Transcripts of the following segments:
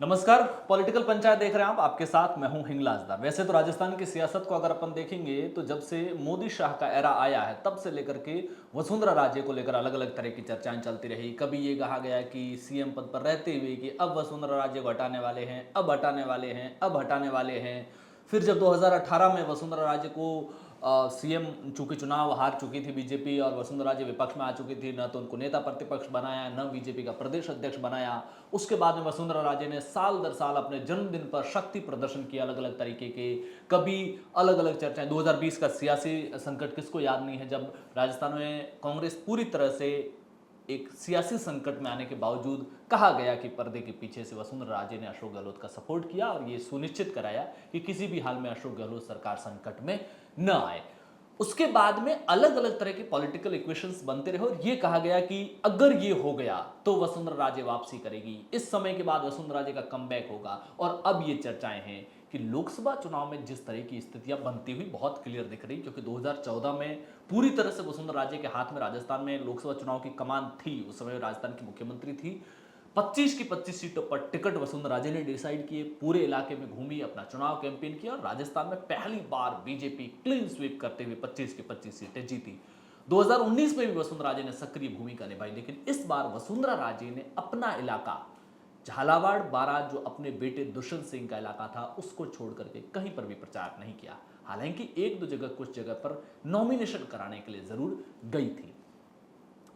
नमस्कार। पॉलिटिकल पंचायत देख रहे हैं आप, आपके साथ मैं हूं हिंगलाजदार। वैसे तो राजस्थान की सियासत को अगर अपन देखेंगे तो जब से मोदी शाह का एरा आया है तब से लेकर के वसुंधरा राजे को लेकर अलग अलग तरह की चर्चाएं चलती रही। कभी ये कहा गया कि सीएम पद पर रहते हुए कि अब वसुंधरा राजे को हटाने वाले हैं, अब हटाने वाले हैं, अब हटाने वाले हैं। फिर जब 2018 में वसुंधरा राजे को सीएम, चूंकि चुनाव हार चुकी थी बीजेपी और वसुंधरा राजे विपक्ष में आ चुकी थी, न तो उनको नेता प्रतिपक्ष बनाया, न बीजेपी का प्रदेश अध्यक्ष बनाया। उसके बाद में वसुंधरा राजे ने साल दर साल अपने जन्मदिन पर शक्ति प्रदर्शन किया अलग अलग तरीके के। कभी अलग अलग चर्चाएं, 2020 का सियासी संकट किसको याद नहीं है, जब राजस्थान में कांग्रेस पूरी तरह से एक सियासी संकट में आने के बावजूद कहा गया कि पर्दे के पीछे से वसुंधरा राजे ने अशोक गहलोत का सपोर्ट किया और ये सुनिश्चित कराया कि किसी भी हाल में अशोक गहलोत सरकार संकट में न आए। उसके बाद में अलग अलग तरह के पॉलिटिकल इक्वेशंस बनते रहे और ये कहा गया कि अगर ये हो गया तो वसुंधरा राजे वापसी करेगी, इस समय के बाद वसुंधरा राजे का कमबैक होगा। और अब ये चर्चाएं हैं कि लोकसभा चुनाव में जिस तरह की स्थितियां बनती हुई बहुत क्लियर दिख रही, क्योंकि 2014 में पूरी तरह से वसुंधरा राजे के हाथ में राजस्थान में लोकसभा चुनाव की कमान थी। उस समय राजस्थान की मुख्यमंत्री थी। 25 की 25 सीटों पर टिकट वसुंधरा राजे ने डिसाइड किए, पूरे इलाके में घूमी, अपना चुनाव कैंपेन किया और राजस्थान में पहली बार बीजेपी क्लीन स्वीप करते हुए 25 की 25 सीटें जीती। 2019 में भी वसुंधरा राजे ने सक्रिय भूमिका निभाई, लेकिन इस बार वसुंधरा राजे ने अपना इलाका झालावाड़ बारां, जो अपने बेटे दुष्यंत सिंह का इलाका था, उसको छोड़ करके कहीं पर भी प्रचार नहीं किया। हालांकि एक दो जगह, कुछ जगह पर नॉमिनेशन कराने के लिए जरूर गई थी।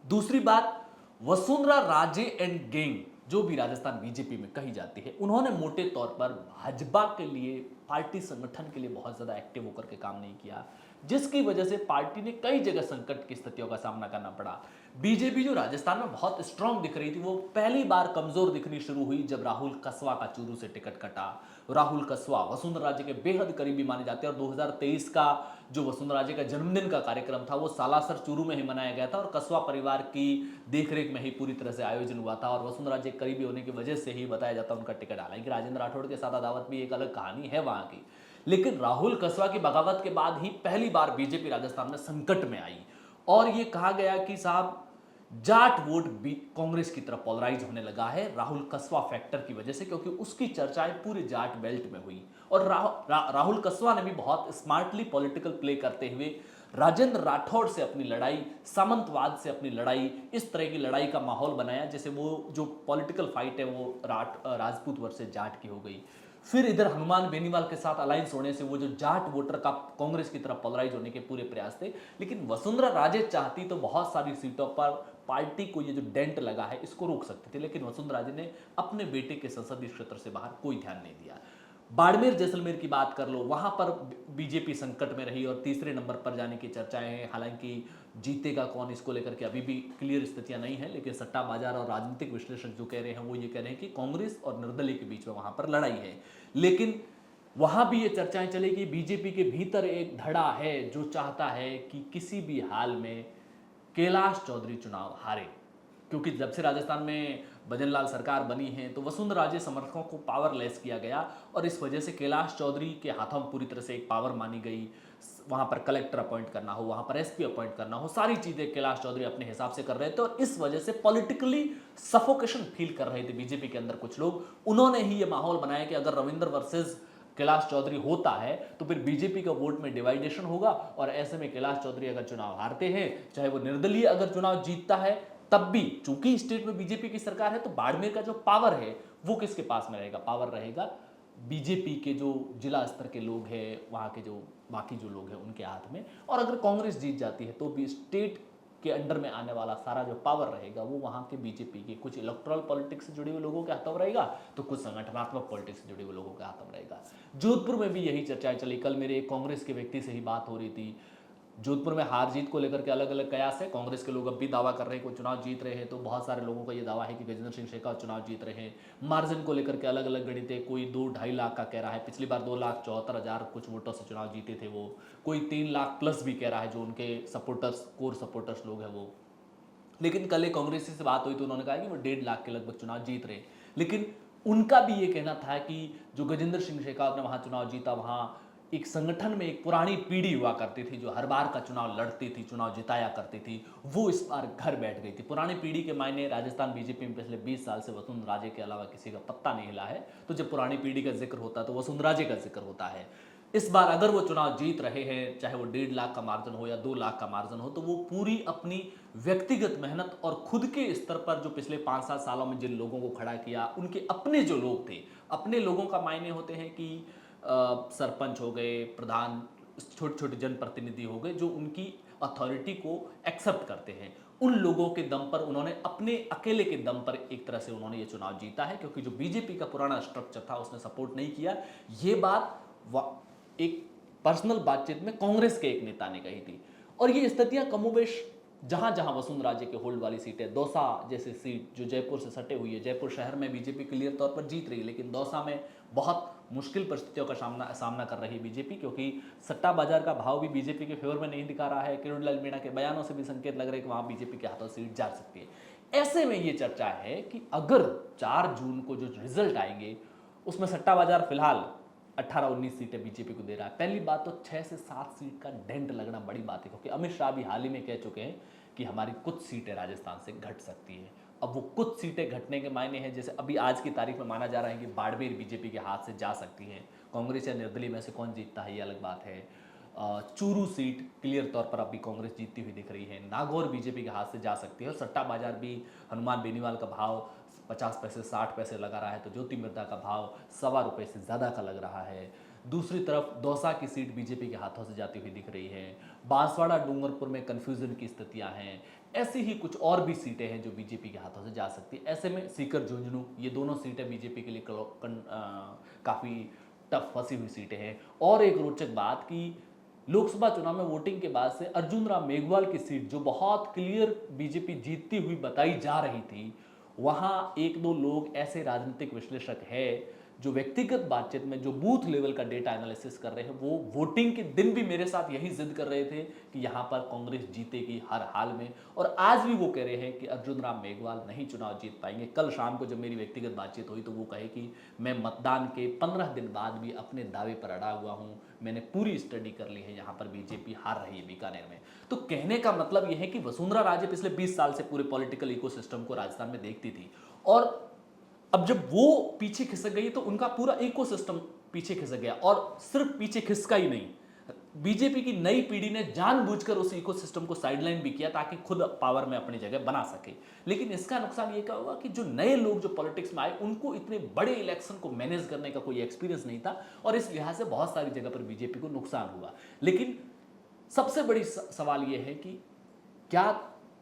दूसरी बात, वसुंधरा राजे एंड गैंग जो भी राजस्थान बीजेपी में कही जाती है, उन्होंने मोटे तौर पर भाजपा के लिए, पार्टी संगठन के लिए बहुत ज्यादा एक्टिव होकर के काम नहीं किया, जिसकी वजह से पार्टी ने कई जगह संकट की स्थितियों का सामना करना पड़ा। बीजेपी जो राजस्थान में बहुत स्ट्रांग दिख रही थी, वो पहली बार कमजोर दिखनी शुरू हुई जब राहुल कसवा का चूरू से टिकट कटा। राहुल कसवा वसुंधरा राजे के बेहद करीबी माने जाते हैं और 2023 का जो वसुंधरा राजे का जन्मदिन का कार्यक्रम था वो सालासर चूरू में ही मनाया गया था और कसवा परिवार की देखरेख में ही पूरी तरह से आयोजन हुआ था। और वसुंधरा राजे करीबी होने की वजह से ही बताया जाता उनका टिकट। हालांकि राजेंद्र राठौड़ के साथ अदावत भी एक अलग कहानी है वहां की, लेकिन राहुल कसवा की बगावत के बाद ही पहली बार बीजेपी राजस्थान में संकट में आई। और ये कहा गया कि साहब, जाट वोट भी कांग्रेस की तरफ पोलराइज होने लगा है राहुल कसवा फैक्टर की वजह से, क्योंकि उसकी चर्चाएं पूरे जाट बेल्ट में हुई। और राहुल कसवा ने भी बहुत स्मार्टली पॉलिटिकल प्ले करते हुए राजेंद्र राठौड़ से अपनी लड़ाई, सामंतवाद से अपनी लड़ाई, इस तरह की लड़ाई का माहौल बनाया जैसे वो जो पॉलिटिकल फाइट है वो राजपूत वर्सेस जाट की हो गई। फिर इधर हनुमान बेनीवाल के साथ अलायंस होने से वो जो जाट वोटर का कांग्रेस की तरफ पोलराइज होने के पूरे प्रयास थे। लेकिन वसुंधरा राजे चाहती तो बहुत सारी सीटों पर पार्टी को ये जो डेंट लगा है इसको रोक सकते थे, लेकिन वसुंधरा राजे ने अपने बेटे के संसदीय क्षेत्र से बाहर कोई ध्यान नहीं दिया। बाड़मेर जैसलमेर की बात कर लो, वहां पर बीजेपी संकट में रही और तीसरे नंबर पर जाने की चर्चाएं हैं। हालांकि जीतेगा कौन, इसको लेकर के अभी भी क्लियर स्थितियां नहीं है, लेकिन सट्टा बाजार और राजनीतिक विश्लेषक जो कह रहे हैं वो ये कह रहे हैं कि कांग्रेस और निर्दलीय के बीच में वहां पर लड़ाई है। लेकिन वहां भी ये चर्चाएं चलेगी, बीजेपी के भीतर एक धड़ा है जो चाहता है कि किसी भी हाल में कैलाश चौधरी चुनाव हारे, क्योंकि जब से राजस्थान में भजनलाल सरकार बनी है तो वसुंधरा राजे समर्थकों को पावरलेस किया गया और इस वजह से कैलाश चौधरी के हाथों में पूरी तरह से एक पावर मानी गई। वहां पर कलेक्टर अपॉइंट करना हो, वहां पर एसपी अपॉइंट करना हो, सारी चीजें कैलाश चौधरी अपने हिसाब से कर रहे थे और इस वजह से पॉलिटिकली सफोकेशन फील कर रहे थे बीजेपी के अंदर कुछ लोग। उन्होंने ही यह माहौल बनाया कि अगर रविंद्र वर्सेस कैलाश चौधरी होता है तो फिर बीजेपी का वोट में डिवाइडेशन होगा और ऐसे में कैलाश चौधरी अगर चुनाव हारते हैं, चाहे वो निर्दलीय अगर चुनाव जीतता है, तब भी चूंकि स्टेट में बीजेपी की सरकार है तो बाड़मेर का जो पावर है वो किसके पास में रहेगा? पावर रहेगा बीजेपी के जो जिला स्तर के लोग हैं, वहां के जो बाकी जो लोग हैं उनके हाथ में। और अगर कांग्रेस जीत जाती है तो भी स्टेट के अंडर में आने वाला सारा जो पावर रहेगा वो वहां के बीजेपी के कुछ इलेक्टोरल पॉलिटिक्स से जुड़े हुए लोगों के हाथों में रहेगा, तो कुछ संगठनात्मक पॉलिटिक्स से जुड़े हुए लोगों के हाथों में रहेगा। जोधपुर में भी यही चर्चाएं चली। कल मेरे एक कांग्रेस के व्यक्ति से ही बात हो रही थी। जोधपुर में हार जीत को लेकर के अलग अलग कयास है। कांग्रेस के लोग अब भी दावा कर रहे हैं कि वो चुनाव जीत रहे हैं, तो बहुत सारे लोगों का ये दावा है कि गजेंद्र सिंह शेखावत चुनाव जीत रहे हैं। मार्जिन को लेकर के अलग अलग गणित है, कोई 2-2.5 लाख का कह रहा है, पिछली बार 2,74,000 कुछ वोटों से चुनाव जीते थे वो, कोई 3 लाख प्लस भी कह रहा है जो उनके सपोर्टर्स, कोर सपोर्टर्स लोग हैं वो। लेकिन कल एक कांग्रेसी से बात हुई तो उन्होंने कहा कि वो 1.5 लाख के लगभग चुनाव जीत रहे। लेकिन उनका भी ये कहना था कि जो गजेंद्र सिंह शेखावत ने वहां चुनाव जीता, वहां एक संगठन में एक पुरानी पीढ़ी हुआ करती थी जो हर बार का चुनाव लड़ती थी, चुनाव जिताया करती थी, वो इस बार घर बैठ गई थी। पुरानी पीढ़ी के मायने राजस्थान बीजेपी में पिछले 20 साल से वसुंधरा राजे के अलावा किसी का पत्ता नहीं हिला है। तो जब पुरानी पीढ़ी का जिक्र होता है तो वसुंधरा राजे का जिक्र होता है। इस बार अगर वो चुनाव जीत रहे हैं, चाहे वो 1.5 लाख का मार्जिन हो या 2 लाख का मार्जिन हो, तो वो पूरी अपनी व्यक्तिगत मेहनत और खुद के स्तर पर जो पिछले 5-7 सालों में जिन लोगों को खड़ा किया, उनके अपने जो लोग थे, अपने लोगों का मायने होते हैं कि सरपंच हो गए, प्रधान, छोटे छोटे जनप्रतिनिधि हो गए, जो उनकी अथॉरिटी को एक्सेप्ट करते हैं। उन लोगों के दम पर उन्होंने, अपने अकेले के दम पर एक तरह से उन्होंने ये चुनाव जीता है, क्योंकि जो बीजेपी का पुराना स्ट्रक्चर था उसने सपोर्ट नहीं किया। ये बात एक पर्सनल बातचीत में कांग्रेस के एक नेता ने कही थी। और ये स्थितियां कमोबेश जहां जहां वसुंधरा राजे के होल्ड वाली सीटें, दौसा जैसे सीट जो जयपुर से सटे हुई है, जयपुर शहर में बीजेपी क्लियर तौर पर जीत रही है, लेकिन दौसा में बहुत मुश्किल परिस्थितियों का सामना कर रही है बीजेपी, क्योंकि सट्टा बाजार का भाव भी बीजेपी के फेवर में नहीं दिखा रहा है। किरोड़ीलाल मीणा के बयानों से भी संकेत लग रहे हैं कि वहां बीजेपी के हाथों सीट जा सकती है। ऐसे में ये चर्चा है कि अगर 4 जून को जो रिजल्ट आएंगे उसमें सट्टा बाजार फिलहाल 18-19 सीटें बीजेपी को दे रहा है। पहली बात तो 6 से 7 सीट का डेंट लगना बड़ी बात है, क्योंकि अमित शाह भी हाल ही में कह चुके हैं कि हमारी कुछ सीटें राजस्थान से घट सकती है। अब वो कुछ सीटें घटने के मायने हैं, जैसे अभी आज की तारीख में माना जा रहा है कि बाड़मेर बीजेपी के हाथ से जा सकती है। कांग्रेस या निर्दलीय में से कौन जीतता है ये अलग बात है। चूरू सीट क्लियर तौर पर अभी कांग्रेस जीतती हुई दिख रही है। नागौर बीजेपी के हाथ से जा सकती है। और सट्टा बाजार भी हनुमान बेनीवाल का भाव 50 पैसे 60 पैसे लगा रहा है, तो ज्योति मिर्धा का भाव ₹1.25 से ज़्यादा का लग रहा है। दूसरी तरफ दौसा की सीट बीजेपी के हाथों से जाती हुई दिख रही है। बांसवाड़ा डूंगरपुर में कन्फ्यूजन की स्थितियां हैं। ऐसी ही कुछ और भी सीटें हैं जो बीजेपी के हाथों से जा सकती है। ऐसे में सीकर झुंझुनू, ये दोनों सीटें बीजेपी के लिए काफ़ी टफ फंसी हुई सीटें हैं। और एक रोचक बात कि लोकसभा चुनाव में वोटिंग के बाद से अर्जुन राम मेघवाल की सीट जो बहुत क्लियर बीजेपी जीतती हुई बताई जा रही थी, वहां 1-2 लोग ऐसे राजनीतिक विश्लेषक हैं जो व्यक्तिगत बातचीत में जो बूथ लेवल का डेटा एनालिसिस कर रहे हैं, वो वोटिंग के दिन भी मेरे साथ यही जिद कर रहे थे कि यहां पर कांग्रेस जीतेगी हर हाल में। और आज भी वो कह रहे हैं कि अर्जुन राम मेघवाल नहीं चुनाव जीत पाएंगे। कल शाम को जब मेरी व्यक्तिगत बातचीत हुई तो वो कहे कि मैं मतदान के 15 दिन बाद भी अपने दावे पर अड़ा हुआ हूं, मैंने पूरी स्टडी कर ली है, यहाँ पर बीजेपी हार रही है बीकानेर में। तो कहने का मतलब यह है कि वसुंधरा राजे पिछले 20 साल से पूरे पॉलिटिकल इकोसिस्टम को राजस्थान में देखती थी, और अब जब वो पीछे खिसक गई तो उनका पूरा इकोसिस्टम पीछे खिसक गया। और सिर्फ पीछे खिसका ही नहीं, बीजेपी की नई पीढ़ी ने जानबूझकर उस इकोसिस्टम को साइडलाइन भी किया ताकि खुद पावर में अपनी जगह बना सके। लेकिन इसका नुकसान ये क्या हुआ कि जो नए लोग जो पॉलिटिक्स में आए, उनको इतने बड़े इलेक्शन को मैनेज करने का कोई एक्सपीरियंस नहीं था, और इस लिहाज से बहुत सारी जगह पर बीजेपी को नुकसान हुआ। लेकिन सबसे बड़ी सवाल यह है कि क्या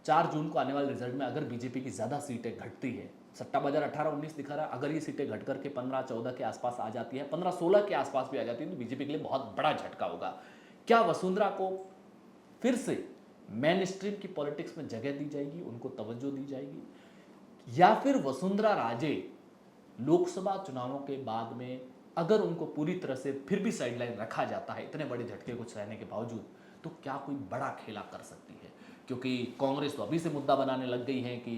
4 जून को आने वाले रिजल्ट में अगर बीजेपी की ज़्यादा सीटें घटती है, सट्टा बाजार 18-19 दिखा रहा है, अगर ये सीटें घट करके 15-14 के आसपास आ जाती है, 15-16 के आसपास भी आ जाती है, तो बीजेपी के लिए बहुत बड़ा झटका होगा। क्या वसुंधरा को फिर से मेन स्ट्रीम की पॉलिटिक्स में जगह दी जाएगी, उनको तवज्जो दी जाएगी, या फिर वसुंधरा राजे लोकसभा चुनावों के बाद में अगर उनको पूरी तरह से फिर भी साइडलाइन रखा जाता है इतने बड़े झटके को सहने के बावजूद, तो क्या कोई बड़ा खेला कर सकती है? क्योंकि कांग्रेस तो अभी से मुद्दा बनाने लग गई है कि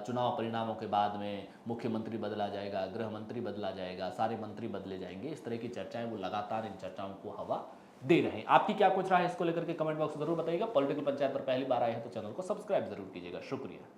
चुनाव परिणामों के बाद में मुख्यमंत्री बदला जाएगा, गृह मंत्री बदला जाएगा, सारे मंत्री बदले जाएंगे। इस तरह की चर्चाएं वो लगातार इन चर्चाओं को हवा दे रहे हैं। आपकी क्या कुछ राय है इसको लेकर के कमेंट बॉक्स में जरूर बताइएगा। पॉलिटिकल पंचायत पर पहली बार आए हैं तो चैनल को सब्सक्राइब जरूर कीजिएगा। शुक्रिया।